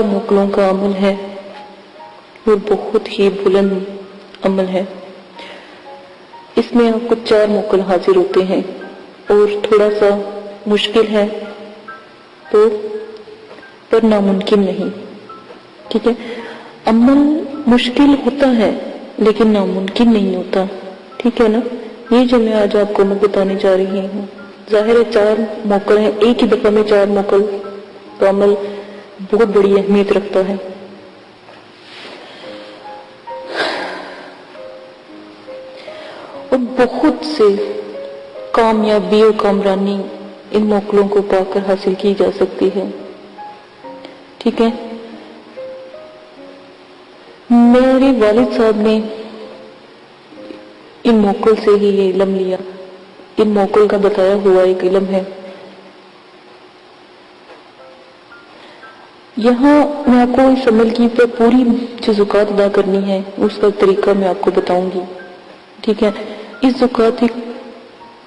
موکلوں کا عمل ہے اور بہت ہی بلند عمل ہے. اس میں آپ کو 4 موکل حاضر ہوتے ہیں اور تھوڑا سا مشکل ہے تو پر ناممکن نہیں. ٹھیک ہے، عمل مشکل ہوتا ہے لیکن ناممکن نہیں ہوتا. ٹھیک ہے نا، یہ جو میں آج آپ کو میں بتانے جا رہی ہوں، ظاہر ہے 4 موکل ہیں، ایک ہی دفعہ میں 4 موکل کا عمل بہت بڑی اہمیت رکھتا ہے. اور بہت سے کامیابی اور کامرانی ان موکلوں کو پا کر حاصل کی جا سکتی ہے. ٹھیک ہے، میرے والد صاحب نے ان موکل سے ہی یہ علم لیا. ان موکل کا بتایا ہوا ایک علم ہے. یہاں میں آپ کو اس عمل کی پوری جو زکوٰۃ ادا کرنی ہے اس کا طریقہ میں آپ کو بتاؤں گی. ٹھیک ہے، اس زکوٰۃ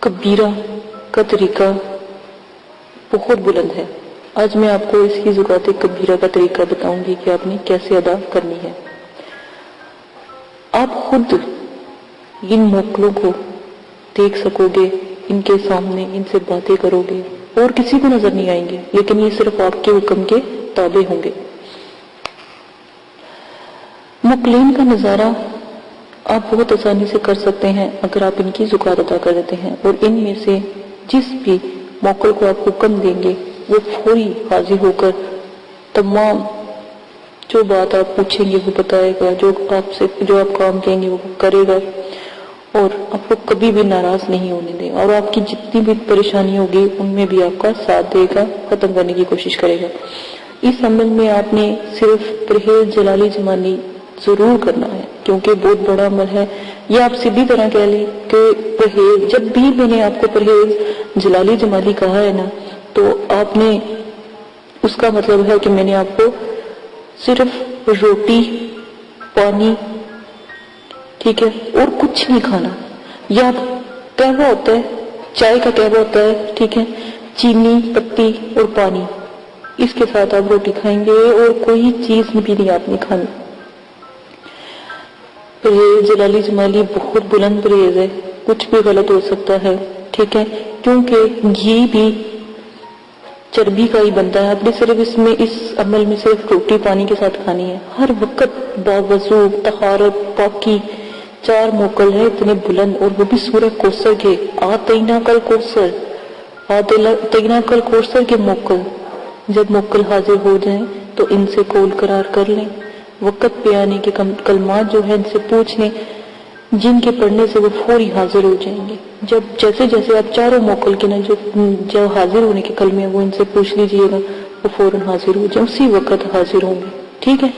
کبیرہ کا طریقہ بہت بلند ہے. آج میں آپ کو اس کی زکوٰۃ کبیرہ کا طریقہ بتاؤں گی کہ آپ نے کیسے ادا کرنی ہے. آپ خود ان موکلوں کو دیکھ سکو گے، ان کے سامنے ان سے باتیں کرو گے اور کسی کو نظر نہیں آئیں گے، لیکن یہ صرف آپ کے حکم کے تابع ہوں گے. موکلین کا نظارہ آپ بہت آسانی سے کر سکتے ہیں اگر آپ ان کی زکوٰۃ ادا کر دیتے ہیں، اور ان میں سے جس بھی موکل کو آپ حکم دیں گے وہ فوری حاضر ہو کر تمام جو بات آپ پوچھیں گے وہ بتائے گا، جو آپ کام کہیں گے وہ کرے گا، اور آپ کو کبھی بھی ناراض نہیں ہونے دے، اور آپ کی جتنی بھی پریشانی ہوگی ان میں بھی آپ کا ساتھ دے گا، ختم کرنے کی کوشش کرے گا. اس عمل میں آپ نے صرف پرہیز جلالی جمالی ضرور کرنا ہے کیونکہ بہت بڑا عمل ہے. یہ آپ سیدھی طرح کہہ لیں کہ پرہیز، جب بھی میں نے آپ کو پرہیز جلالی جمالی کہا ہے نا تو آپ نے اس کا مطلب ہے کہ میں نے آپ کو صرف روٹی، پانی، ٹھیک ہے، اور کچھ نہیں کھانا. یا قہوہ ہوتا ہے، چائے کا قہوہ ہوتا ہے، ٹھیک ہے، چینی پتی اور پانی، اس کے ساتھ آپ روٹی کھائیں گے اور کوئی چیز بھی نہیں آپ نے کھانی. پرہیز جلالی جمالی بہت بلند پرہیز ہے، کچھ بھی غلط ہو سکتا ہے. ٹھیک ہے، کیونکہ گھی بھی چربی کا ہی بنتا ہے. آپ نے صرف اس عمل میں صرف روٹی پانی کے ساتھ کھانی ہے. ہر وقت باوضو طہارت پاکی. 4 موکل ہے اتنے بلند، اور وہ بھی سورہ کوثر کے. آتینا کل کوثر، آتینا کل کوثر کے موکل. جب موکل حاضر ہو جائیں تو ان سے قول قرار کر لیں. وقت پہ آنے کے کلمات جو ہیں ان سے پوچھ لیں، جن کے پڑھنے سے وہ فوری حاضر ہو جائیں گے. جیسے آپ 4 موکل کے نا جو حاضر ہونے کے کلمے ہیں وہ ان سے پوچھ لیجئے گا، وہ فوراً حاضر ہو جائیں، اسی وقت حاضر ہوں گے. ٹھیک ہے،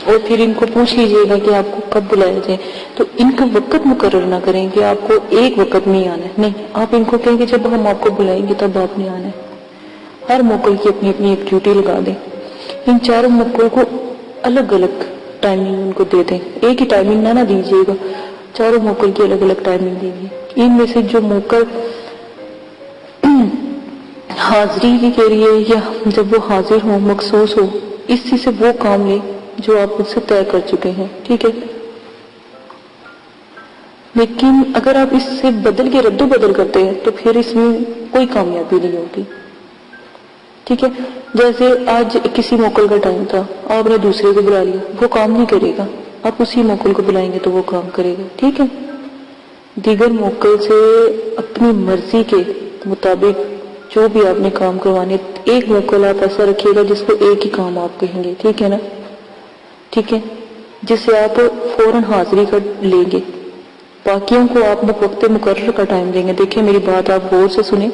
اور پھر ان کو پوچھ لیجئے گا کہ آپ کو کب بلایا جائے. تو ان کا وقت مقرر نہ کریں کہ آپ کو ایک وقت میں آنا ہے، نہیں، آپ ان کو کہیں کہ جب ہم آپ کو بلائیں گے تب آپ نے آنا ہے. ہر موکل کی اپنی اپنی ایک ڈیوٹی لگا دیں. ان 4 موکل کو الگ الگ ٹائمنگ ان کو دے دیں، ایک ہی ٹائمنگ نہ دیجیے گا، 4 موکل کی الگ الگ ٹائمنگ دیجیے. ان میں سے جو موکل حاضری کے لیے یا جب وہ حاضر ہو مخصوص ہو، اسی سے وہ کام لیں جو آپ اس سے طے کر چکے ہیں. ٹھیک ہے، لیکن اگر آپ اس سے بدل کے رد و بدل کرتے ہیں تو پھر اس میں کوئی کامیابی نہیں ہوگی. ٹھیک ہے، جیسے آج کسی موکل کا ٹائم تھا، آپ نے دوسرے کو بلا لیا، وہ کام نہیں کرے گا. آپ اسی موکل کو بلائیں گے تو وہ کام کرے گا. ٹھیک ہے، دیگر موکل سے اپنی مرضی کے مطابق جو بھی آپ نے کام کروانے، ایک موکل آپ ایسا رکھیے گا جس کو ایک ہی کام آپ کہیں گے. ٹھیک ہے نا، ٹھیک ہے، جسے آپ فوراً حاضری کر لیں گے. باقیوں کو آپ وقت مقرر کا ٹائم دیں گے. دیکھیں میری بات آپ غور سے سنیں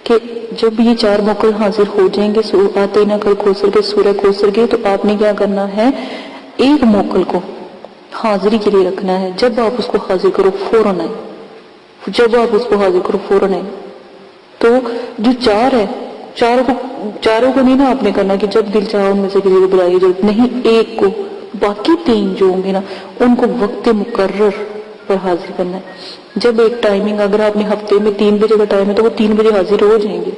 کہ جب یہ 4 موکل حاضر ہو جائیں گے آتے نہ کل کوثر کے سورہ کوثر کے، تو آپ نے کیا کرنا ہے، ایک موکل کو حاضری کے لیے رکھنا ہے. جب آپ اس کو حاضر کرو فوراً آئے، جب آپ اس کو حاضر کرو فوراً آئے. تو جو 4 ہے، چاروں کو نہیں نا آپ نے کرنا کہ جب دل چاہا ان میں سے کسی کو بلائیے، ضرورت نہیں، ایک کو. باقی 3 جو ہوں گے نا ان کو وقت مقرر پر حاضر کرنا ہے. جب ایک ٹائمنگ، اگر آپ نے ہفتے میں 3 بجے کا ٹائم ہے تو وہ 3 بجے حاضر ہو جائیں گے.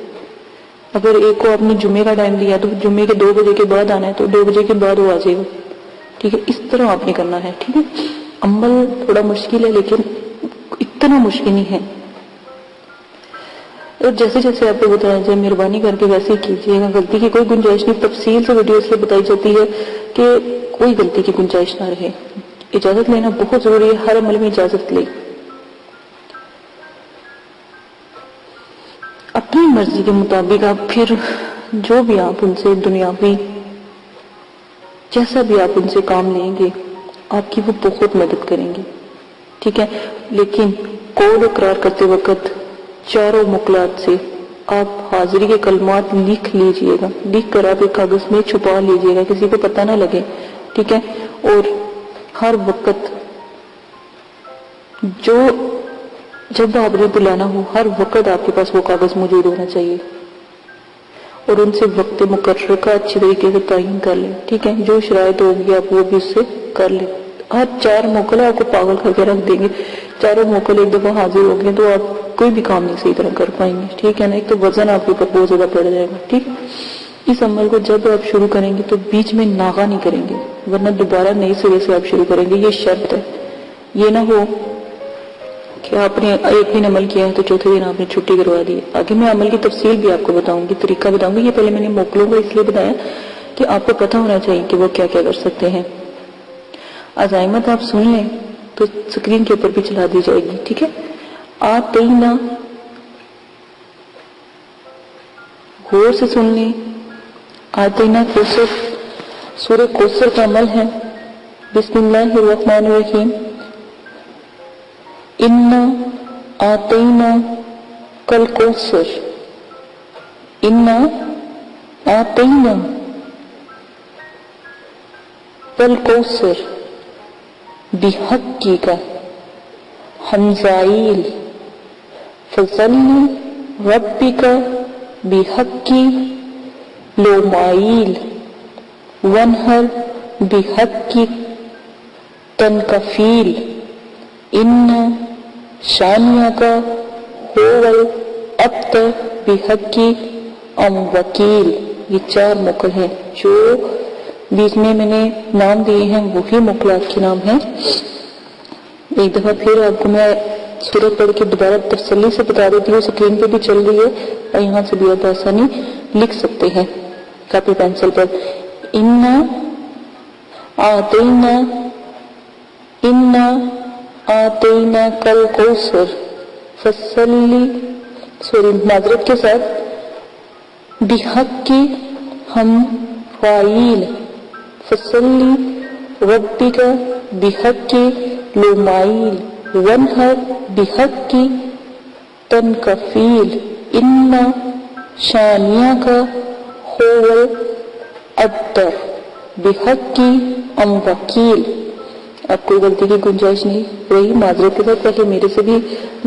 اگر ایک کو آپ نے جمعے کا ٹائم دیا تو جمعے کے 2 بجے کے بعد آنا ہے تو 2 بجے کے بعد وہ آ جائے گا، ٹھیک ہے؟ اس طرح آپ نے کرنا ہے، ٹھیک ہے؟ عمل تھوڑا مشکل ہے لیکن اتنا مشکل نہیں ہے، اور جیسے جیسے آپ کو بتایا جائے مہربانی کر کے ویسے ہی کیجیے گا، غلطی کی کوئی گنجائش نہیں، تفصیل سے ویڈیو اس لیے بتائی جاتی ہے کہ کوئی غلطی کی گنجائش نہ رہے۔ اجازت لینا بہت ضروری ہے، ہر عمل میں اجازت لیں، اپنی مرضی کے مطابق آپ پھر جو بھی آپ ان سے دنیاوی جیسا بھی آپ ان سے کام لیں گے آپ کی وہ بہت مدد کریں گے، ٹھیک ہے؟ لیکن قول اقرار کرتے وقت چاروں مقلات سے آپ حاضری کے کلمات لکھ لیجئے گا، لکھ کر آپ ایک کاغذ میں چھپا لیجئے گا، کسی کو پتہ نہ لگے، ٹھیک ہے؟ اور ہر وقت جب آپ نے بلانا ہو ہر وقت آپ کے پاس وہ کاغذ موجود ہونا چاہیے، اور ان سے وقت مقرر کا اچھی طریقے سے تعین کر لیں، ٹھیک ہے؟ جو شرائط ہوگی آپ وہ بھی اس سے کر لیں۔ ہر 4 موکل آپ کو پاگل کر کے رکھ دیں گے، چاروں موکل ایک دفعہ حاضر ہو گئے تو آپ کوئی بھی کام نہیں صحیح طرح کر پائیں گے، ٹھیک ہے نا؟ ایک تو وزن آپ کے اوپر بہت زیادہ پڑ جائے گا، ٹھیک ہے؟ اس عمل کو جب آپ شروع کریں گے تو بیچ میں ناغہ نہیں کریں گے، ورنہ دوبارہ نئی سرے سے آپ شروع کریں گے، یہ شرط ہے۔ یہ نہ ہو کہ آپ نے ایک دن عمل کیا ہے تو چوتھے دن آپ نے چھٹی کروا دی۔ آگے میں عمل کی تفصیل بھی آپ کو بتاؤں گی، طریقہ بتاؤں گی، یہ پہلے میں نے موکلوں کو اس لیے بتایا کہ آپ کو پتہ ہونا چاہیے کہ وہ کیا کیا کر سکتے ہیں۔ عزائمت آپ سن لیں تو سکرین کے اوپر بھی چلا دی جائے گی، ٹھیک ہے؟ آتینا، غور سے سن لیں، آتینا کوثر، سورہ کوثر کا عمل ہے۔ بسم اللہ الرحمن الرحیم، انا آتینا کل کوثر، انا آتینا کل کوثر، بحق کی کا حمزائل، فصلی ربک بحق کی لومائل، ونہر بحق کی تنکفیل، ان شانیہ کا ہوول ابتر بحق کی ام وکیل۔ یہ 4 موکل ہیں، جو بیچ میں نے نام دیے ہیں وہی موکلات کے نام ہیں۔ ایک دفعہ پھر آپ کو میں سورت پڑھ کے دوبارہ تسلی سے بتا دیتی ہوں، سکرین پہ بھی چل رہی ہے اور یہاں سے بھی آپ آسانی لکھ سکتے ہیں کاپی پینسل پر۔ انا آتینا، انا آتینا کل کوثر، فصلی، معذرت کے ساتھ، بحق کی ہم فاعل، فصلی ربک بحق کی لومائل، ونہر بحق کی تنکفیل، ان شانیہ کا ہوول ابتر بحق کی ام وکیل۔ اب کوئی غلطی کی گنجائش نہیں رہی، معذرت کے ساتھ، پہلے میرے سے بھی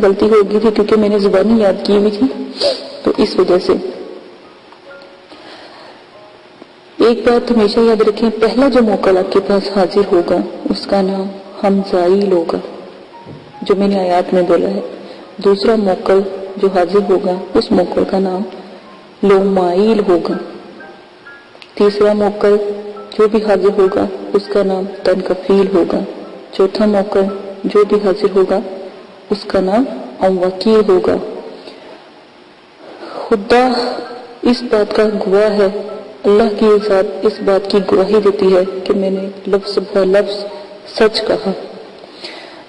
غلطی ہو گئی تھی کیونکہ میں نے زبانی یاد کی ہوئی تھی، تو اس وجہ سے۔ ایک بات ہمیشہ یاد رکھیں، پہلا جو موکل آپ کے پاس حاضر ہوگا اس کا نام حمزائل ہوگا، جو میں نے آیات میں بولا ہے۔ دوسرا موکل جو حاضر ہوگا اس موکل کا نام لومائل ہوگا۔ تیسرا موکل جو بھی حاضر ہوگا اس کا نام تنکفیل ہوگا۔ چوتھا موکل جو بھی حاضر ہوگا اس کا نام ام وکیل ہوگا۔ خدا اس بات کا گواہ ہے، اللہ کی ذات اس بات کی گواہی دیتی ہے کہ میں نے لفظ بہ لفظ سچ کہا۔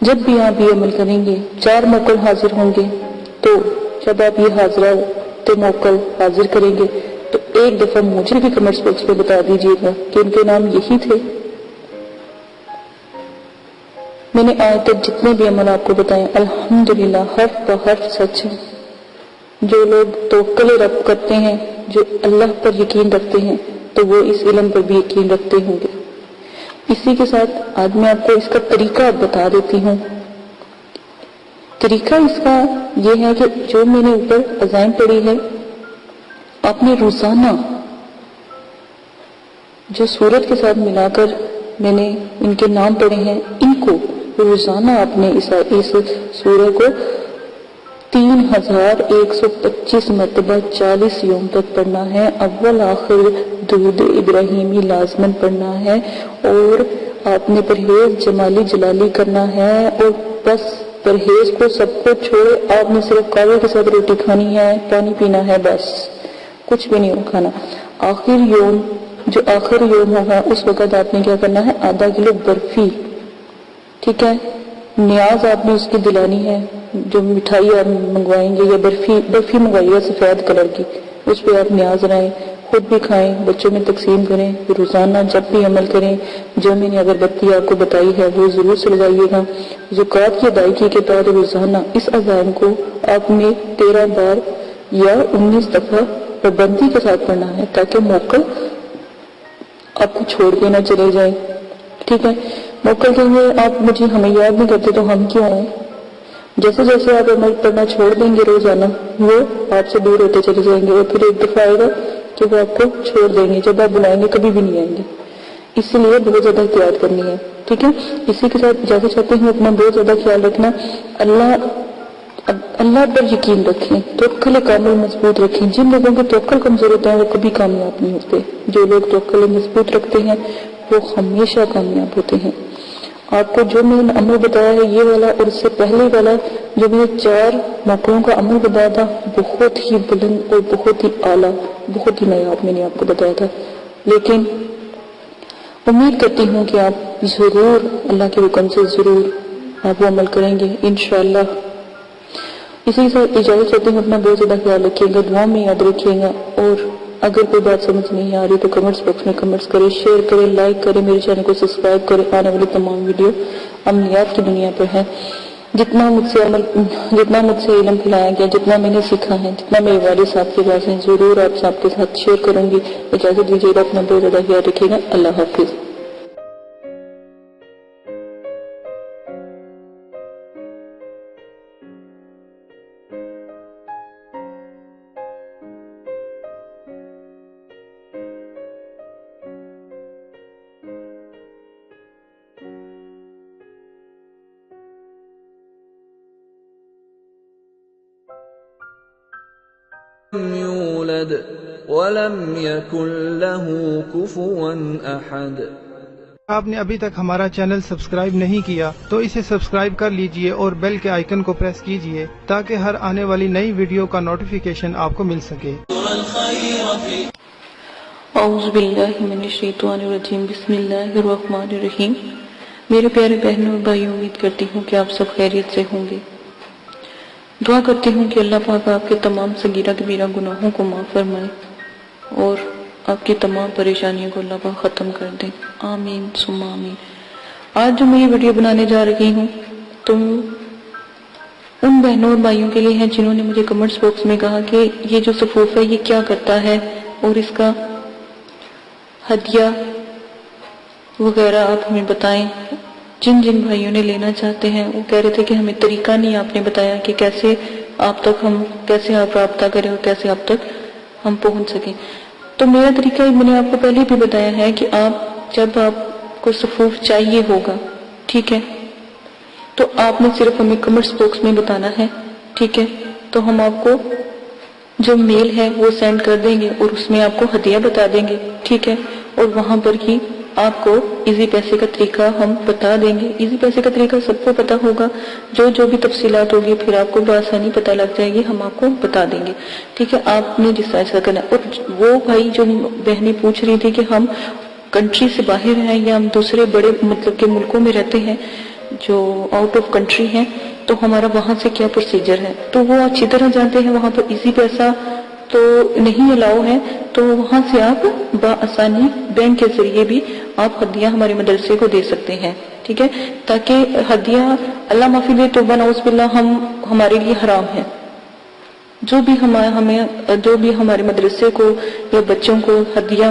جب بھی آپ یہ عمل کریں گے 4 موکل حاضر ہوں گے، تو جب آپ یہ حاضرات موکل حاضر کریں گے تو ایک دفعہ مجھے بھی کمنٹس باکس میں بتا دیجیے گا کہ ان کے نام یہی تھے۔ میں نے آج تک جتنے بھی عمل آپ کو بتائے الحمدللہ حرف بہ حرف سچ ہے۔ جو لوگ توکل رب کرتے ہیں، جو اللہ پر یقین رکھتے ہیں، تو وہ اس علم پر بھی یقین رکھتے ہوں گے۔ اسی کے ساتھ آج میں آپ کو اس کا طریقہ بتا دیتی ہوں۔ طریقہ اس کا یہ ہے کہ جو میں نے اوپر عزائم پڑھی ہے، آپ نے روزانہ جو سورت کے ساتھ ملا کر میں نے ان کے نام پڑھے ہیں، ان کو روزانہ آپ نے اس سورہ کو 3125 مرتبہ 40 یوم تک پڑھنا ہے. اول آخر درود ابراہیمی لازمن پڑھنا ہے، اور آپ نے پرہیز جمالی جلالی کرنا ہے. اور بس پرہیز کو سب کو چھوڑے، آپ نے صرف قہوے کے ساتھ روٹی کھانی ہے، پانی پینا ہے، بس کچھ بھی نہیں کھانا. جو آخر یوم ہوگا اس وقت آپ نے کیا کرنا ہے، آدھا کلو برفی، ٹھیک ہے، نیاز آپ نے اس کی دلانی ہے. جو مٹھائی آپ منگوائیں گے یا برفی منگوائیے سفید کلر کی، اس پہ آپ نیاز لائیں، خود بھی کھائیں، بچوں میں تقسیم کریں. روزانہ جب بھی عمل کریں، جو میں نے اگربتی آپ کو بتائی ہے وہ ضرور سلگائیے گا. زکوٰۃ کی ادائیگی کے بعد روزانہ اس اذان کو آپ نے 13 بار یا 19 دفعہ پابندی کے ساتھ پڑھنا ہے، تاکہ موقع آپ کو چھوڑ کے نہ چلے جائیں. ٹھیک ہے، موقع کے لیے آپ ہمیں یاد نہیں کرتے تو ہم کیوں آئیں. جیسے جیسے آپ عمل پڑھنا چھوڑ دیں گے روزانہ، وہ آپ سے دور ہوتے چلے جائیں گے، اور پھر ایک دفعہ آئے گا کہ وہ آپ کو چھوڑ دیں گے. جب آپ بلائیں گے کبھی بھی نہیں آئیں گے. اس لیے بہت زیادہ احتیاط کرنی ہے. ٹھیک ہے، اسی کے ساتھ اجازت چاہتے ہیں اپنا بہت زیادہ خیال رکھنا. اللہ پر یقین رکھیں، توکل کامل مضبوط رکھیں. جن لوگوں کے توکل کمزور ہوتا ہے وہ کبھی کامیاب نہیں ہوتے. جو لوگ توکل مضبوط رکھتے ہیں وہ ہمیشہ کامیاب ہوتے ہیں. آپ کو جو میں نے عمل بتایا ہے یہ والا اور اس سے پہلے والا جو میں نے 4 موقعوں کا عمل بتایا تھا، بہت ہی بلند اور بہت ہی اعلیٰ، بہت ہی نایاب میں نے آپ کو بتایا تھا. لیکن امید کرتی ہوں کہ آپ ضرور اللہ کے حکم سے ضرور آپ وہ عمل کریں گے انشاءاللہ. اسی کے ساتھ اجازت چاہتے ہیں اپنا بہت زیادہ خیال رکھیے گا، دعا میں یاد رکھیے گا. اور اگر کوئی بات سمجھ نہیں آ رہی تو کمنٹس باکس میں کمنٹس کریں، شیئر کریں، لائک کریں، میرے چینل کو سبسکرائب کریں. آنے والی تمام ویڈیو عملیات کی دنیا پر ہے. جتنا مجھ سے علم پھیلایا گیا، جتنا میں نے سیکھا ہے، جتنا میرے والد صاحب کے پاس ہیں، ضرور آپ سب کے ساتھ شیئر کروں گی. اجازت دیجیے گا، اپنا بہت زیادہ خیال رکھیے گا. اللہ حافظ. لم يولد ولم يكن له كفوا احد. آپ نے ابھی تک ہمارا چینل سبسکرائب نہیں کیا تو اسے سبسکرائب کر لیجئے اور بیل کے آئیکن کو پریس کیجئے تاکہ ہر آنے والی نئی ویڈیو کا نوٹیفیکیشن آپ کو مل سکے. اعوذ باللہ من الشیطان الرجیم، بسم اللہ الرحمن الرحیم. میرے پیارے بہنوں اور بھائیوں، امید کرتی ہوں کہ آپ سب خیریت سے ہوں گے. دعا کرتی ہوں کہ اللہ پاک آپ کے تمام صغیرہ کبیرہ گناہوں کو معاف فرمائے اور آپ کی تمام پریشانیوں کو اللہ پاک ختم کر دیں. آمین ثم آمین. آج جو میں یہ ویڈیو بنانے جا رہی ہوں تو ان بہنوں اور بھائیوں کے لیے ہے جنہوں نے مجھے کمنٹس باکس میں کہا کہ یہ جو صفوف ہے یہ کیا کرتا ہے اور اس کا ہدیہ وغیرہ آپ ہمیں بتائیں. جن بھائیوں نے لینا چاہتے ہیں وہ کہہ رہے تھے کہ ہمیں طریقہ نہیں آپ نے بتایا کہ کیسے آپ رابطہ کریں اور کیسے آپ تک ہم پہنچ سکیں. تو میرا طریقہ میں نے آپ کو پہلے بھی بتایا ہے کہ جب آپ کو صفوف چاہیے ہوگا، ٹھیک ہے، تو آپ نے صرف ہمیں کمنٹس باکس میں بتانا ہے. ٹھیک ہے، تو ہم آپ کو جو میل ہے وہ سینڈ کر دیں گے اور اس میں آپ کو ہدیہ بتا دیں گے. ٹھیک ہے، اور وہاں پر ہی آپ کو ایزی پیسے کا طریقہ ہم بتا دیں گے. ایزی پیسے کا طریقہ سب کو پتا ہوگا، جو بھی تفصیلات ہوگی پھر آپ کو بآسانی پتہ لگ جائے گی، ہم آپ کو بتا دیں گے. ٹھیک ہے، آپ نے جس طرح سے کرنا ہے. اور وہ بھائی جو بہنیں پوچھ رہی تھی کہ ہم کنٹری سے باہر ہیں یا ہم دوسرے بڑے مطلب کہ ملکوں میں رہتے ہیں جو آؤٹ آف کنٹری ہیں، تو ہمارا وہاں سے کیا پروسیجر ہے، تو وہ اچھی طرح جانتے ہیں. وہاں پر ایزی پیسہ تو نہیں الاؤ ہے، تو وہاں سے آپ بآسانی بینک کے ذریعے بھی آپ ہدیہ ہمارے مدرسے کو دے سکتے ہیں. ٹھیک ہے، تاکہ ہدیہ اللہ معافی دے توبہ نعوذ باللہ ہمارے لیے حرام ہے. جو بھی ہمارے مدرسے کو یا بچوں کو ہدیہ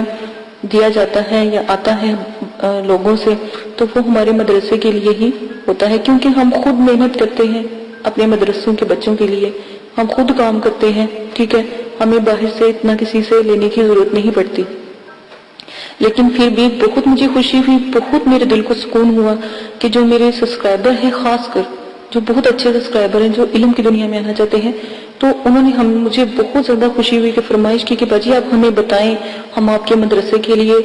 دیا جاتا ہے یا آتا ہے لوگوں سے، تو وہ ہمارے مدرسے کے لیے ہی ہوتا ہے، کیونکہ ہم خود محنت کرتے ہیں اپنے مدرسوں کے بچوں کے لیے، ہم خود کام کرتے ہیں. ٹھیک ہے، ہمیں باہر سے اتنا کسی سے لینے کی ضرورت نہیں پڑتی. لیکن پھر بھی بہت مجھے خوشی ہوئی، بہت میرے دل کو سکون ہوا کہ جو میرے سبسکرائبر ہیں خاص کر جو بہت اچھے سبسکرائبر ہیں جو علم کی دنیا میں آنا چاہتے ہیں، تو انہوں نے مجھے بہت زیادہ خوشی ہوئی کہ فرمائش کی کہ باجی آپ ہمیں بتائیں، ہم آپ کے مدرسے کے لیے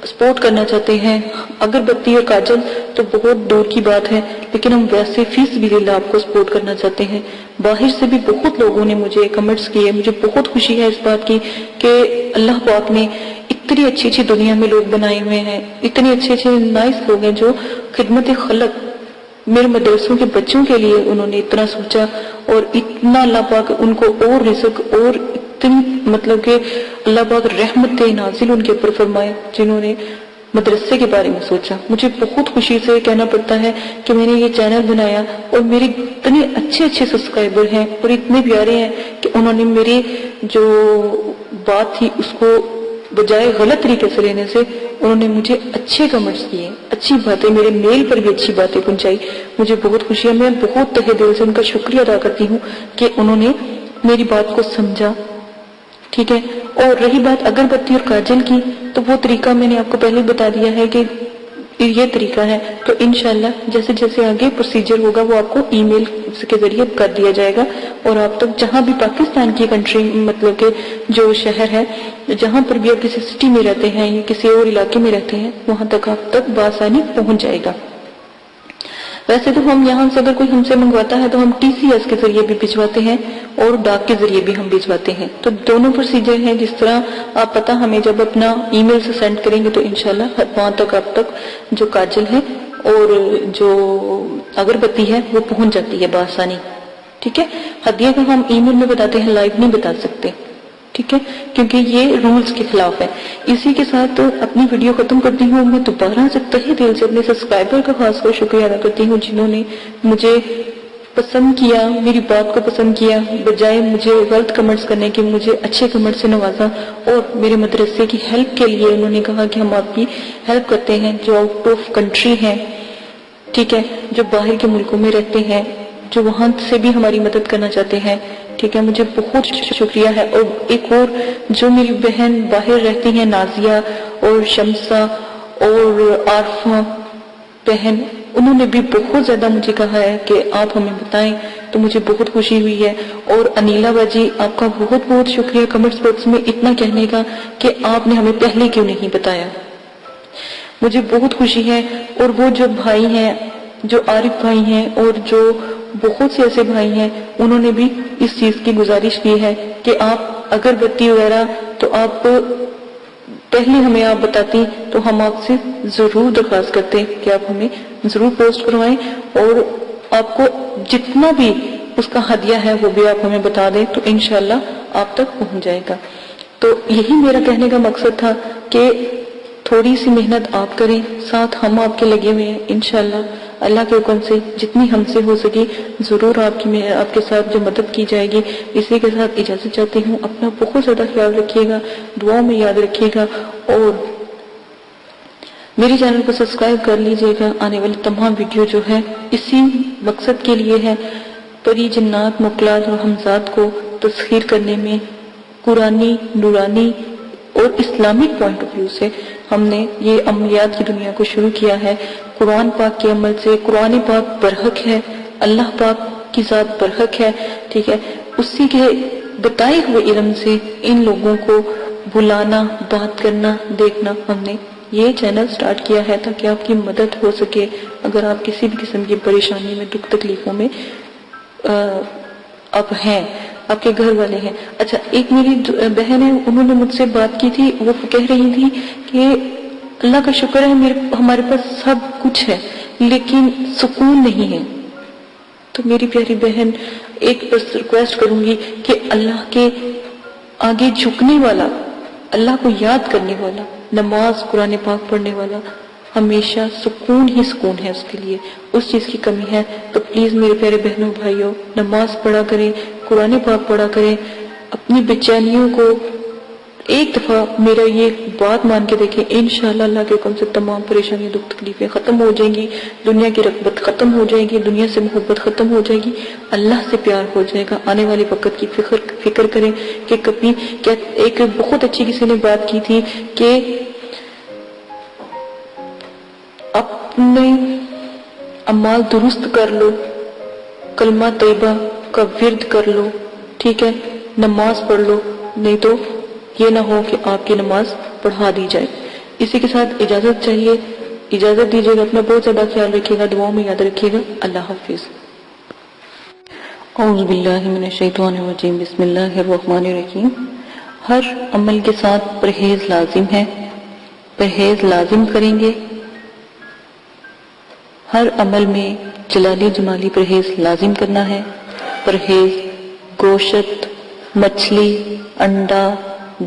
سپورٹ کرنا چاہتے ہیں۔ اگربتی اور کاجل تو بہت دور کی بات ہے، لیکن ہم ویسے فی سبیل اللہ آپ کو سپورٹ کرنا چاہتے ہیں۔ باہر سے بھی بہت لوگوں نے مجھے کمنٹس کیے، مجھے بہت خوشی ہے اس بات کی کہ اللہ پاک نے اتنی اچھی اچھی دنیا میں لوگ بنائے ہوئے ہیں، اتنے اچھے اچھے نائس لوگ ہیں جو خدمت خلق میرے مدرسوں کے بچوں کے لیے انہوں نے اتنا سوچا، اور اتنا اللہ پاک ان کو اور رزق اور اتنی مطلب کہ اللہ پاک رحمت نازل ان کے اوپر فرمائے جنہوں نے مدرسے کے بارے میں سوچا۔ مجھے بہت خوشی سے کہنا پڑتا ہے کہ میں نے یہ چینل بنایا اور میرے اتنے اچھے اچھے سبسکرائبر ہیں اور اتنے پیارے ہیں کہ انہوں نے میری جو بات تھی اس کو بجائے غلط طریقے سے لینے سے انہوں نے مجھے اچھے کمنٹس کیے، اچھی باتیں، میرے میل پر بھی اچھی باتیں پہنچائی۔ مجھے بہت خوشی ہے، میں بہت تہہ دل سے ان کا شکریہ ادا کرتی ہوں کہ انہوں نے میری بات کو سمجھا، ٹھیک ہے۔ اور رہی بات اگربتی اور کاجل کی، تو وہ طریقہ میں نے آپ کو پہلے بتا دیا ہے کہ یہ طریقہ ہے، تو انشاءاللہ جیسے جیسے آگے پروسیجر ہوگا وہ آپ کو ای میل کے ذریعے کر دیا جائے گا، اور آپ تک جہاں بھی پاکستان کی کنٹری مطلب کہ جو شہر ہے، جہاں پر بھی آپ کسی سٹی میں رہتے ہیں یا کسی اور علاقے میں رہتے ہیں، وہاں تک آپ تک بآسانی پہنچ جائے گا۔ ویسے تو ہم یہاں سے اگر کوئی ہم سے منگواتا ہے تو ہم ٹی سی ایس کے ذریعے بھی بھجواتے ہیں اور ڈاک کے ذریعے بھی ہم بھجواتے ہیں، تو دونوں پروسیجر ہیں۔ جس طرح آپ پتہ ہمیں جب اپنا ای میل سے سینڈ کریں گے تو انشاءاللہ وہاں تک آپ تک جو کاجل ہے اور جو اگربتی ہے وہ پہنچ جاتی ہے بآسانی، ٹھیک ہے۔ ہدیہ کا ہم ای میل میں بتاتے ہیں، لائیو نہیں بتا سکتے، ٹھیک ہے، کیونکہ یہ رولز کے خلاف ہے۔ اسی کے ساتھ اپنی ویڈیو ختم کرتی ہوں۔ میں دوبارہ سے تہہ دل سے اپنے سبسکرائبر کا خاص کر شکریہ ادا کرتی ہوں جنہوں نے مجھے پسند کیا، میری بات کو پسند کیا، بجائے مجھے غلط کمنٹس کرنے کے مجھے اچھے کمنٹ سے نوازا، اور میرے مدرسے کی ہیلپ کے لیے انہوں نے کہا کہ ہم آپ کی ہیلپ کرتے ہیں جو آؤٹ آف کنٹری ہیں، ٹھیک ہے، جو باہر کے ملکوں میں رہتے ہیں، جو وہاں سے بھی ہماری مدد کرنا چاہتے ہیں، ٹھیک ہے۔ مجھے بہت شکریہ ہے۔ اور ایک اور جو میری بہن باہر رہتی ہیں، نازیہ اور شمسہ اور عارفہ بہن، انہوں نے بھی بہت زیادہ مجھے کہا ہے کہ آپ ہمیں بتائیں، تو مجھے بہت خوشی ہوئی ہے۔ اور انیلا باجی، آپ کا بہت بہت شکریہ کمنٹس باکس میں اتنا کہنے کا کہ آپ نے ہمیں پہلے کیوں نہیں بتایا، مجھے بہت خوشی ہے۔ اور وہ جو بھائی ہیں، جو عارف بھائی ہیں اور جو بہت سے ایسے بھائی ہیں، انہوں نے بھی اس چیز کی گزارش کی ہے کہ آپ اگربتی وغیرہ تو آپ پہلے ہمیں آپ بتاتی تو ہم آپ سے ضرور درخواست کرتے کہ آپ ہمیں ضرور پوسٹ کروائیں، اور آپ کو جتنا بھی اس کا ہدیہ ہے وہ بھی آپ ہمیں بتا دیں تو انشاءاللہ آپ تک پہنچ جائے گا۔ تو یہی میرا کہنے کا مقصد تھا کہ تھوڑی سی محنت آپ کریں، ساتھ ہم آپ کے لگے ہوئے ہیں، انشاءاللہ اللہ کے حکم سے جتنی ہم سے ہو سکی ضرور آپ کے ساتھ جو مدد کی جائے گی۔ اسی کے ساتھ اجازت چاہتی ہوں، اپنا بہت زیادہ خیال رکھیے گا، دعاؤں میں یاد رکھیے گا، اور میری چینل کو سبسکرائب کر لیجئے گا۔ آنے والی تمام ویڈیو جو ہے اسی مقصد کے لیے ہے، پری جنات مخلوقات اور ہمزاد کو تسخیر کرنے میں قرآنی، نورانی اور اسلامک پوائنٹ آف ویو سے ہم نے یہ عملیات کی دنیا کو شروع کیا ہے۔ قرآن پاک کے عمل سے، قرآن پاک برحق ہے، اللہ پاک کی ذات برحق ہے، ٹھیک ہے، اسی کے بتائے ہوئے علم سے ان لوگوں کو بلانا، بات کرنا، دیکھنا، ہم نے یہ چینل سٹارٹ کیا ہے تاکہ آپ کی مدد ہو سکے اگر آپ کسی بھی قسم کی پریشانی میں، دکھ تکلیفوں میں آپ ہیں، آپ کے گھر والے ہیں۔ اچھا، ایک میری بہن ہے، انہوں نے مجھ سے بات کی تھی، وہ کہہ رہی تھی کہ اللہ کا شکر ہے ہمارے پاس سب کچھ ہے لیکن سکون نہیں ہے۔ تو میری پیاری بہن، ایک بس ریکویسٹ کروں گی کہ اللہ کے آگے جھکنے والا، اللہ کو یاد کرنے والا، نماز قرآن پاک پڑھنے والا ہمیشہ سکون ہی سکون ہے، اس کے لیے اس چیز کی کمی ہے۔ تو پلیز میرے پیارے بہنوں بھائیوں، نماز پڑھا کریں، قرآن پاک پڑھا کریں، اپنی بے چینیوں کو ایک دفعہ میرا یہ بات مان کے دیکھیں، انشاءاللہ اللہ کے حکم سے تمام پریشانیاں، دکھ تکلیفیں ختم ہو جائیں گی، دنیا کی رغبت ختم ہو جائے گی، دنیا سے محبت ختم ہو جائے گی، اللہ سے پیار ہو جائے گا۔ آنے والے وقت کی فکر کریں کہ کبھی کیا، ایک بہت اچھی کسی نے بات کی تھی کہ اپنے اعمال درست کر لو کلمہ طیبہ کا ورد کر لو، ٹھیک ہے، نماز پڑھ لو، نہیں تو یہ نہ ہو کہ آپ کی نماز پڑھا دی جائے۔ اسی کے ساتھ اجازت چاہیے، اجازت دیجیے گا، اپنا بہت زیادہ خیال رکھیے گا، دعاؤں میں یاد رکھیے گا۔ اللہ حافظ۔ اعوذ باللہ من الشیطان الرجیم، بسم اللہ الرحمن الرحیم۔ ہر عمل کے ساتھ پرہیز لازم ہے، پرہیز لازم کریں گے۔ ہر عمل میں جلالی جمالی پرہیز لازم کرنا ہے۔ پرہیز گوشت، مچھلی، انڈا،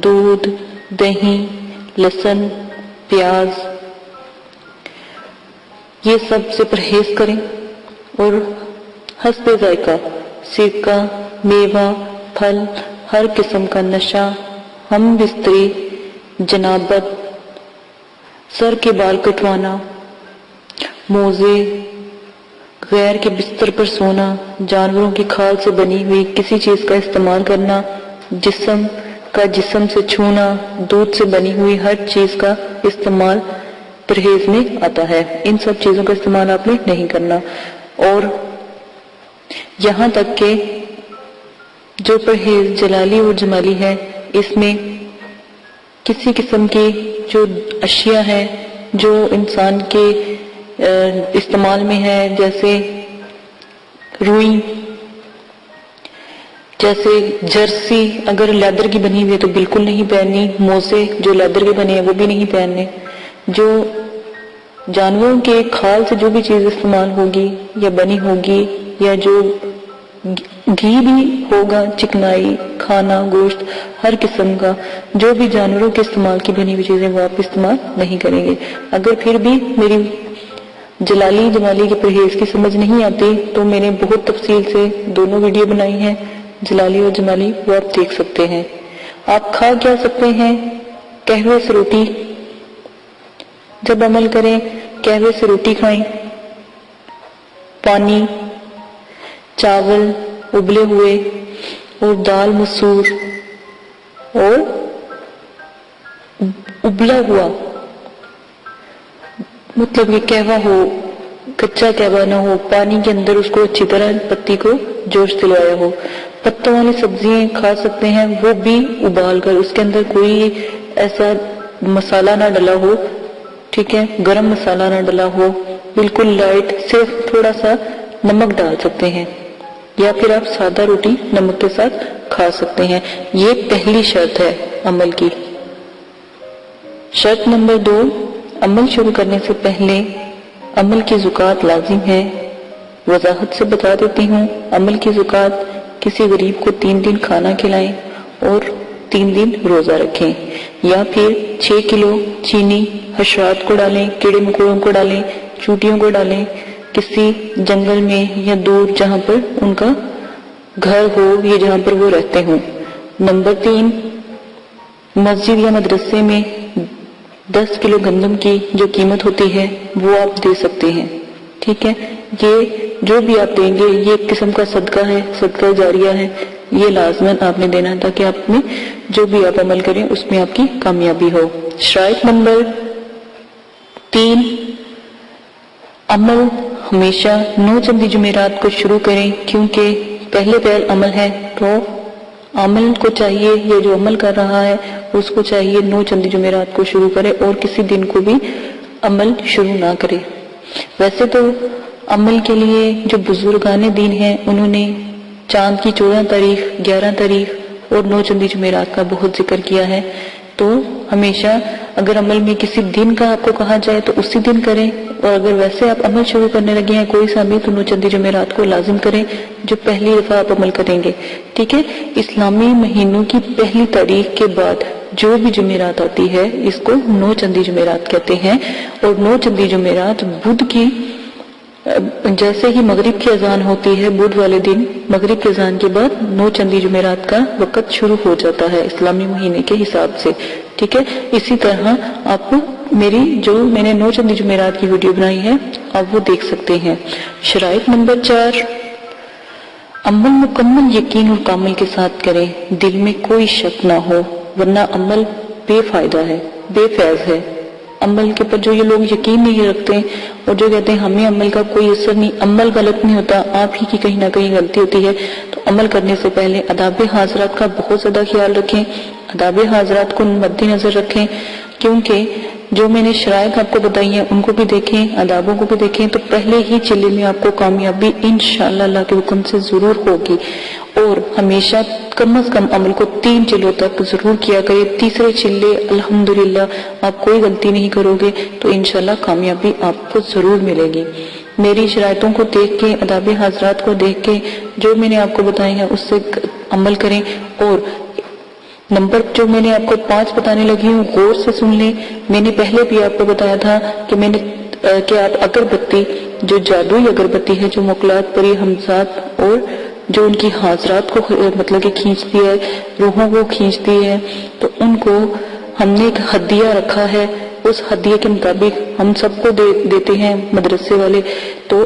دودھ، دہی، لہسن، پیاز، یہ سب سے پرہیز کریں، اور حسب ذائقہ سرکہ، میوہ، پھل، ہر قسم کا نشہ، ہم بستری، جنابت، سر کے بال کٹوانا، موزے، غیر کے بستر پر سونا، جانوروں کی کھال سے بنی ہوئی کسی چیز کا استعمال کرنا، جسم کا جسم سے چھونا، دودھ سے بنی ہوئی ہر چیز کا استعمال پرہیز میں آتا ہے۔ ان سب چیزوں کا استعمال آپ نے نہیں کرنا۔ اور یہاں تک کہ جو پرہیز جلالی اور جمالی ہے، اس میں کسی قسم کی جو اشیاء ہیں جو انسان کے استعمال میں ہے، جیسے روئی، جیسے جرسی اگر لیدر کی بنی ہوئی ہے تو بالکل نہیں پہننی، موزے جو لیدر کے بنے ہیں وہ بھی نہیں پہننے، جو جانوروں کے کھال سے جو بھی چیز استعمال ہوگی یا بنی ہوگی، یا جو گھی بھی ہوگا، چکنائی، کھانا، گوشت، ہر قسم کا جو بھی جانوروں کے استعمال کی بنی ہوئی چیزیں وہ آپ استعمال نہیں کریں گے۔ اگر پھر بھی میری جلالی جمالی کے پرہیز کی سمجھ نہیں آتی تو میں نے بہت تفصیل سے دونوں ویڈیو بنائی ہیں، جلالی اور جمالی، وہ آپ دیکھ سکتے ہیں۔ آپ کھا کیا سکتے ہیں؟ قہوے سے روٹی، جب عمل کریں قہوے سے روٹی کھائیں، پانی، چاول ابلے ہوئے، اور دال مسور، اور ابلا ہوا، مطلب کہ قہوہ ہو، کچا قہوہ نہ ہو، پانی کے اندر اس کو اچھی طرح پتی کو جوش دلوایا ہو۔ پتوں والی سبزیاں کھا سکتے ہیں، وہ بھی ابال کر، اس کے اندر کوئی ایسا مسالہ نہ ڈلا ہو، ٹھیک ہے، گرم مسالہ نہ ڈلا ہو، بالکل لائٹ، صرف تھوڑا سا نمک ڈال سکتے ہیں، یا پھر آپ سادہ روٹی نمک کے ساتھ کھا سکتے ہیں۔ یہ پہلی شرط ہے عمل کی۔ شرط نمبر 2، عمل شروع کرنے سے پہلے عمل کی زکوٰۃ لازم ہے۔ وضاحت سے بتا دیتی ہوں، عمل کی زکوٰۃ کسی غریب کو 3 دن کھانا کھلائیں اور 3 دن روزہ رکھیں، یا پھر 6 کلو چینی حشرات کو ڈالیں، کیڑے مکوڑوں کو ڈالیں، چوٹیوں کو ڈالیں، کسی جنگل میں یا دور جہاں پر ان کا گھر ہو یا جہاں پر وہ رہتے ہوں۔ نمبر 3، مسجد یا مدرسے میں 10 کلو گندم کی جو قیمت ہوتی ہے وہ آپ دے سکتے ہیں، ٹھیک ہے۔ یہ جو بھی آپ دیں گے یہ ایک قسم کا صدقہ ہے، صدقہ جاریہ ہے، یہ لازماً آپ نے دینا ہے تاکہ آپ میں جو بھی آپ عمل کریں اس میں آپ کی کامیابی ہو۔ شرائط نمبر 3، عمل ہمیشہ 9 چندی جمعرات کو شروع کریں، کیونکہ پہلے عمل ہے تو عمل کو چاہیے، یہ جو عمل کر رہا ہے اس کو چاہیے 9 چندی جمعرات کو شروع کرے اور کسی دن کو بھی عمل شروع نہ کرے۔ ویسے تو عمل کے لیے جو بزرگان دین ہیں انہوں نے چاند کی 14 تاریخ، 11 تاریخ اور 9 چندی جمعرات کا بہت ذکر کیا ہے، تو ہمیشہ اگر عمل میں کسی دن کا آپ کو کہا جائے تو اسی دن کریں، اور اگر ویسے آپ عمل شروع کرنے لگے ہیں کوئی سا بھی تو 9 چندی جمعرات کو لازم کریں جو پہلی دفعہ آپ عمل کریں گے، ٹھیک ہے۔ اسلامی مہینوں کی پہلی تاریخ کے بعد جو بھی جمعرات آتی ہے اس کو 9 چندی جمعرات کہتے ہیں، اور 9 چندی جمعرات بدھ کی جیسے ہی مغرب کی اذان ہوتی ہے بدھ والے دن مغرب کی اذان کے بعد 9 چندی جمعرات کا وقت شروع ہو جاتا ہے اسلامی مہینے کے حساب سے، ٹھیک ہے۔ اسی طرح آپ میری جو میں نے 9 چندی جمعرات کی ویڈیو بنائی ہے آپ وہ دیکھ سکتے ہیں۔ شرائط نمبر 4، عمل مکمل یقین اور کامل کے ساتھ کریں، دل میں کوئی شک نہ ہو، ورنہ عمل بے فائدہ ہے، بے فیض ہے۔ عمل کے پر جو یہ لوگ یقین نہیں رکھتے اور جو کہتے ہیں ہمیں عمل کا کوئی اثر نہیں، عمل غلط نہیں ہوتا، آپ ہی کی کہیں نہ کہیں غلطی ہوتی ہے، تو عمل کرنے سے پہلے آداب حاضرات کا بہت زیادہ خیال رکھیں، آداب حاضرات کو مد نظر رکھیں، کیونکہ جو میں نے شرائط آپ کو بتائی ہیں ان کو بھی دیکھیں، آدابوں کو بھی دیکھیں، تو پہلے ہی چلے میں آپ کو کامیابی انشاءاللہ اللہ کے حکم سے ضرور ہوگی۔ اور ہمیشہ کم از کم عمل کو 3 چلوں تک ضرور کیا کرے، تیسرے چلے الحمدللہ آپ کوئی غلطی نہیں کرو گے تو انشاءاللہ کامیابی آپ کو ضرور ملے گی۔ میری شرائطوں کو دیکھ کے، آداب حاضرات کو دیکھ کے، جو میں نے آپ کو بتائی ہیں اس سے عمل کریں، اور نمبر جو میں نے آپ کو 5 بتانے لگی ہوں غور سے سن لیں۔ میں نے پہلے بھی آپ کو بتایا تھا کہ آپ اگربتی، جو جادوئی اگربتی ہے جو موکلات پری ہمزات اور جو ان کی حاضرات کو مطلب کہ کھینچتی ہے، روحوں کو کھینچتی ہے، تو ان کو ہم نے ایک ہدیہ رکھا ہے، اس ہدیے کے مطابق ہم سب کو دیتے ہیں مدرسے والے، تو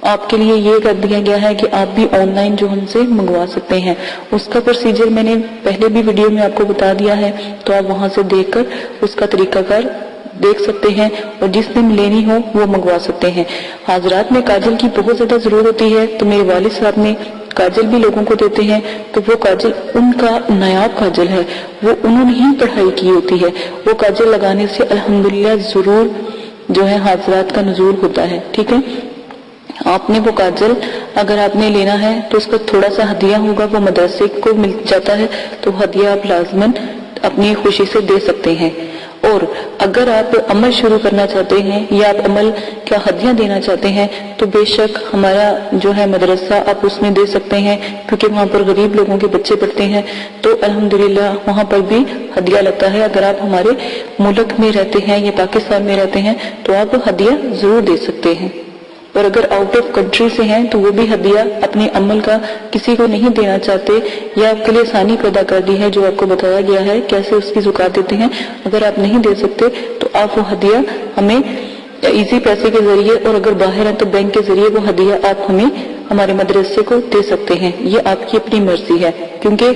آپ کے لیے یہ کر دیا گیا ہے کہ آپ بھی آن لائن جو ہم سے منگوا سکتے ہیں۔ اس کا پروسیجر میں نے پہلے بھی ویڈیو میں آپ کو بتا دیا ہے، تو آپ وہاں سے دیکھ کر اس کا طریقہ کار دیکھ سکتے ہیں اور جس دن لینی ہو وہ منگوا سکتے ہیں۔ حاضرات میں کاجل کی بہت زیادہ ضرورت ہوتی ہے، تو میرے والد صاحب نے کاجل بھی لوگوں کو دیتے ہیں، تو وہ کاجل ان کا نایاب کاجل ہے، وہ انہوں نے ہی پڑھائی کی ہوتی ہے، وہ کاجل لگانے سے الحمدللہ ضرور جو ہے حاضرات کا نزول ہوتا ہے۔ ٹھیک ہے، آپ نے وہ کاجل اگر آپ نے لینا ہے تو اس کا تھوڑا سا ہدیہ ہوگا، وہ مدرسے کو مل جاتا ہے، تو ہدیہ آپ لازماً اپنی خوشی سے دے سکتے ہیں۔ اور اگر آپ عمل شروع کرنا چاہتے ہیں یا آپ عمل کا ہدیہ دینا چاہتے ہیں تو بے شک ہمارا جو ہے مدرسہ آپ اس میں دے سکتے ہیں، کیونکہ وہاں پر غریب لوگوں کے بچے پڑھتے ہیں، تو الحمدللہ وہاں پر بھی ہدیہ لگتا ہے۔ اگر آپ ہمارے ملک میں رہتے ہیں یا پاکستان میں رہتے ہیں تو آپ ہدیہ ضرور دے سکتے ہیں، اور اگر آؤٹ آف کنٹری سے ہیں تو وہ بھی ہدیہ اپنے عمل کا کسی کو نہیں دینا چاہتے، یا آپ کے لیے آسانی پیدا کر دی ہے جو آپ کو بتایا گیا ہے کیسے اس کی زکات دیتے ہیں۔ اگر آپ نہیں دے سکتے تو آپ وہ ہدیہ ہمیں ایزی پیسے کے ذریعے، اور اگر باہر ہیں تو بینک کے ذریعے وہ ہدیہ آپ ہمیں ہمارے مدرسے کو دے سکتے ہیں۔ یہ آپ کی اپنی مرضی ہے، کیونکہ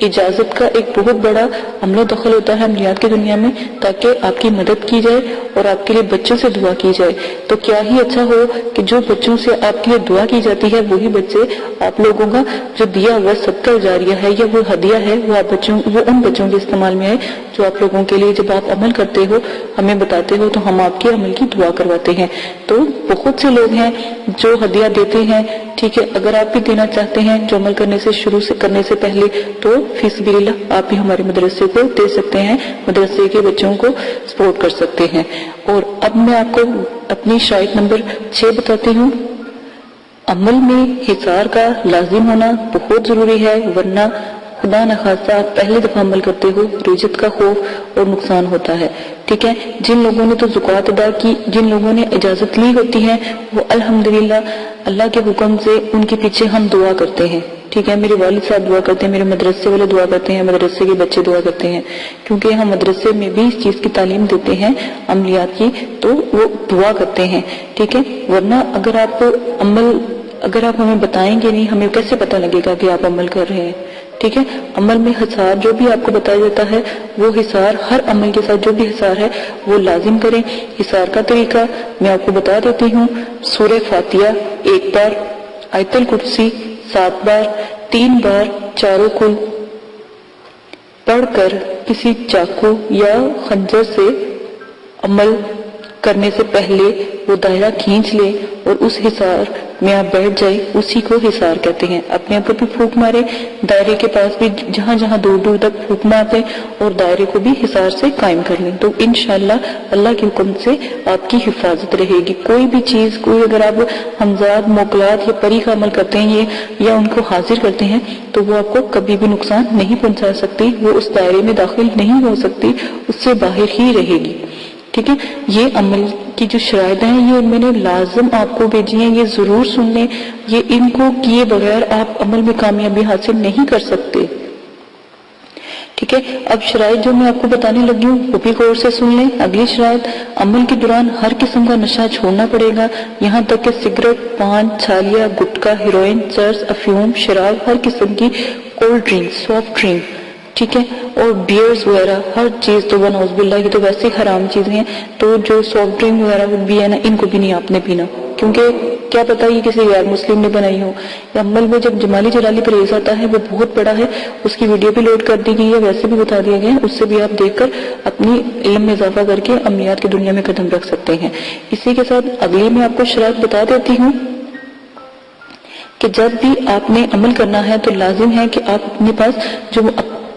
اجازت کا ایک بہت بڑا عمل و دخل ہوتا ہے عملیات کی دنیا میں، تاکہ آپ کی مدد کی جائے اور آپ کے لیے بچوں سے دعا کی جائے۔ تو کیا ہی اچھا ہو کہ جو بچوں سے آپ کے لیے دعا کی جاتی ہے وہی بچے آپ لوگوں کا جو دیا ہوا صدقہ جاریہ ہے یا وہ ہدیہ ہے وہ ان بچوں کے استعمال میں ہے جو آپ لوگوں کے لیے جب آپ عمل کرتے ہو ہمیں بتاتے ہو تو ہم آپ کے عمل کی دعا کرواتے ہیں۔ تو بہت سے لوگ ہیں جو ہدیہ دیتے ہیں، ٹھیک ہے، اگر آپ بھی دینا چاہتے ہیں جو عمل کرنے سے پہلے تو فی سبیل اللہ آپ بھی ہمارے مدرسے کو دے سکتے ہیں، مدرسے کے بچوں کو سپورٹ کر سکتے ہیں۔ اور اب میں آپ کو اپنی شرائط نمبر 6 بتاتی ہوں۔ عمل میں حصار کا لازم ہونا بہت ضروری ہے، ورنہ خدا نخواستہ آپ پہلی دفعہ عمل کرتے ہو رجت کا خوف اور نقصان ہوتا ہے۔ ٹھیک ہے، جن لوگوں نے تو زکوٰۃ ادا کی، جن لوگوں نے اجازت لی ہوتی ہے، وہ الحمدللہ اللہ کے حکم سے ان کے پیچھے ہم دعا کرتے ہیں۔ ٹھیک ہے، میرے والد صاحب دعا کرتے ہیں، میرے مدرسے والے دعا کرتے ہیں، مدرسے کے بچے دعا کرتے ہیں، کیونکہ ہم مدرسے میں بھی اس چیز کی تعلیم دیتے ہیں عملیات کی، تو وہ دعا کرتے ہیں۔ ٹھیک ہے، ورنہ اگر آپ ہمیں بتائیں گے نہیں ہمیں کیسے پتہ لگے گا کہ آپ عمل کر رہے ہیں۔ ٹھیک ہے، عمل میں حصار جو بھی آپ کو بتایا جاتا ہے وہ حصار ہر عمل کے ساتھ جو بھی حصار ہے وہ لازم کریں۔ حصار کا طریقہ میں آپ کو بتا دیتی ہوں۔ سورہ فاتحہ 1 بار، آیت الکرسی 7 بار، 3 بار چاروں کل پڑھ کر کسی چاقو یا خنجر سے عمل کرنے سے پہلے وہ دائرہ کھینچ لے اور اس حصار میں آپ بیٹھ جائے، اسی کو حصار کہتے ہیں۔ اپنے اوپر بھی پھونک مارے، دائرے کے پاس بھی جہاں جہاں دور دور تک پھونک مارتے اور دائرے کو بھی حصار سے قائم کر لیں، تو انشاءاللہ اللہ کے حکم سے آپ کی حفاظت رہے گی۔ کوئی بھی چیز، کوئی اگر آپ ہمزاد، موکلات یا پری کا عمل کرتے ہیں یا ان کو حاضر کرتے ہیں تو وہ آپ کو کبھی بھی نقصان نہیں پہنچا سکتی، وہ اس دائرے میں داخل نہیں ہو سکتی، اس سے باہر ہی رہے گی۔ ٹھیک ہے، یہ عمل کی جو شرائط ہیں یہ میں نے لازم آپ کو بھیجی ہیں، یہ ضرور سن لیں، یہ ان کو کیے بغیر آپ عمل میں کامیابی حاصل نہیں کر سکتے۔ ٹھیک ہے، اب شرائط جو میں آپ کو بتانے لگی ہوں وہ بھی غور سے سن لیں۔ اگلی شرائط، عمل کے دوران ہر قسم کا نشہ چھوڑنا پڑے گا، یہاں تک کہ سگریٹ، پان، چھالیا، گٹکا، ہیروئن، چرس، افیون، شراب، ہر قسم کی کولڈ ڈرنک، سافٹ ڈرنک، ٹھیک ہے. اور بیئرز وغیرہ ہر چیز تو نعوذ باللہ یہ تو ویسے حرام چیزیں ہیں. تو جو سافٹ ڈرنک وغیرہ بھی ہے نا ان کو بھی نہیں آپ نے پینا، کیونکہ کیا پتا یہ کسی غیر مسلم نے بنائی ہو. عمل میں جب جمالی جلالی پرہیز آتا ہے وہ بہت بڑا ہے، اس کی ویڈیو بھی لوڈ کر دی گئی ہے، ویسے بھی بتا دیا گیا ہے، اس سے بھی آپ دیکھ کر اپنی علم میں اضافہ کر کے عملیات کی دنیا میں قدم رکھ سکتے ہیں. اسی کے ساتھ اگلی میں آپ کو شرائط بتا دیتی ہوں کہ جب بھی آپ نے عمل کرنا ہے تو لازم ہے کہ آپ اپنے پاس جو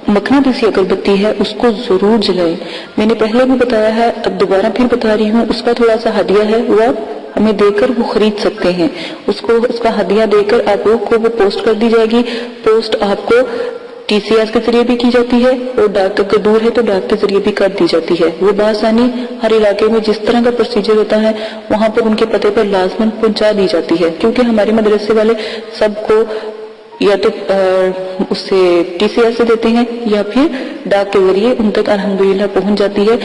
مقناطیسی اگربتی ہے اس کو ضرور جلائیں. میں نے پہلے بھی بتایا ہے، اب دوبارہ پھر بتا رہی ہوں، اس کا تھوڑا سا ہدیہ ہے، وہ آپ ہمیں دے کر وہ خرید سکتے ہیں. اس کا ہدیہ دے کر آپ کو وہ پوسٹ کر دی جائے گی. پوسٹ آپ کو ٹی سی ایس کے ذریعے بھی کی جاتی ہے اور ڈاک اگر دور ہے تو ڈاک کے ذریعے بھی کر دی جاتی ہے. وہ بآسانی ہر علاقے میں جس طرح کا پروسیجر ہوتا ہے وہاں پر ان کے پتے پر لازماً پہنچا دی جاتی ہے، کیونکہ ہمارے مدرسے والے سب کو یا تو اس سے ٹی سی ایس سے دیتے ہیں یا پھر ڈاک کے ذریعے ان تک الحمدللہ پہنچ جاتی ہے.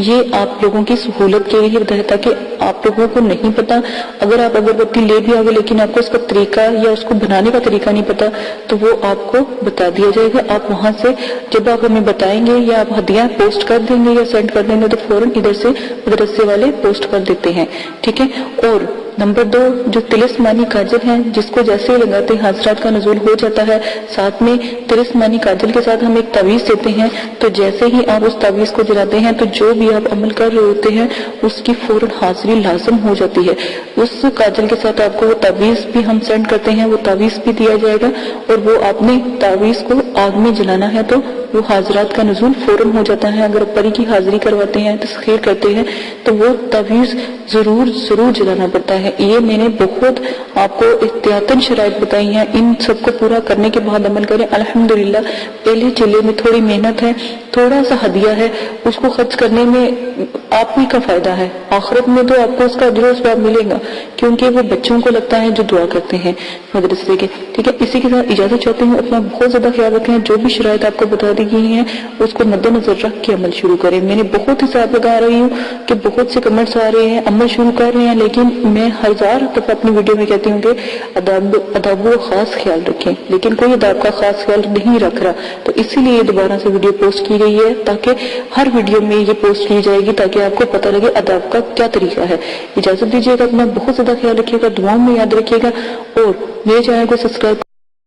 یہ آپ لوگوں کی سہولت کے لیے بتایا تھا کہ آپ لوگوں کو نہیں پتا، اگر آپ اگربتی لے بھی آگے لیکن آپ کو اس کا طریقہ یا اس کو بنانے کا طریقہ نہیں پتا تو وہ آپ کو بتا دیا جائے گا. آپ وہاں سے جب آپ ہمیں بتائیں گے یا آپ ہدیہ پوسٹ کر دیں گے یا سینڈ کر دیں گے تو فوراً ادھر سے مدرسے والے پوسٹ کر دیتے ہیں. ٹھیک ہے. اور نمبر 2 جو تلسمانی کاجل ہیں جس کو جیسے لگاتے ہیں حضرات کا نزول ہو جاتا ہے، ساتھ میں تلسمانی کاجل کے ساتھ ہم ایک تعویذ دیتے ہیں. تو جیسے ہی آپ اس تعویذ کو جلاتے ہیں تو جو بھی آپ عمل کر رہے ہوتے ہیں اس کی فوراً حاضری لازم ہو جاتی ہے. اس کاجل کے ساتھ آپ کو وہ تعویذ بھی ہم سینڈ کرتے ہیں، وہ تعویذ بھی دیا جائے گا اور وہ آپ نے تعویذ کو آگ میں جلانا ہے تو وہ حاضرات کا نزول فوراً ہو جاتا ہے. اگر پری کی حاضری کرواتے ہیں، تسخیر کرتے ہیں تو وہ تعویذ ضرور جلانا پڑتا ہے. یہ میں نے بہت آپ کو احتیاطاً شرائط بتائی ہیں، ان سب کو پورا کرنے کے بعد عمل کریں. الحمدللہ پہلے چلے میں تھوڑی محنت ہے، تھوڑا سا ہدیہ ہے، اس کو خرچ کرنے میں آپ ہی کا فائدہ ہے. آخرت میں تو آپ کو اس کا اجر و ثواب ملے گا، کیونکہ وہ بچوں کو لگتا ہے جو دعا کرتے ہیں مدرسے کے. ٹھیک ہے. اسی کے ساتھ اجازت چاہتے ہیں، اپنا بہت زیادہ خیال رکھیں. جو بھی شرائط آپ کو بتا دی گئی ہیں اس کو مد نظر رکھ کے عمل شروع کریں. میں نے بہت حساب لگا رہی ہوں کہ بہت سے کمنٹس آ رہے ہیں، عمل شروع کر رہے ہیں، لیکن میں 1000 دفعہ اپنی ویڈیو میں کہتی ہوں کہ اداب و خاص خیال رکھیں، لیکن کوئی اداب کا خاص خیال نہیں رکھ رہا. تو اسی لیے یہ دوبارہ سے ویڈیو پوسٹ کی گئی ہے تاکہ ہر ویڈیو میں یہ پوسٹ کی جائے گی تاکہ آپ کو پتہ لگے اداب کا کیا طریقہ ہے. اجازت دیجیے گا، اپنا بہت زیادہ خیال رکھیے گا، دعاؤں میں یاد رکھیے گا اور میرے چینل کو سبسکرائب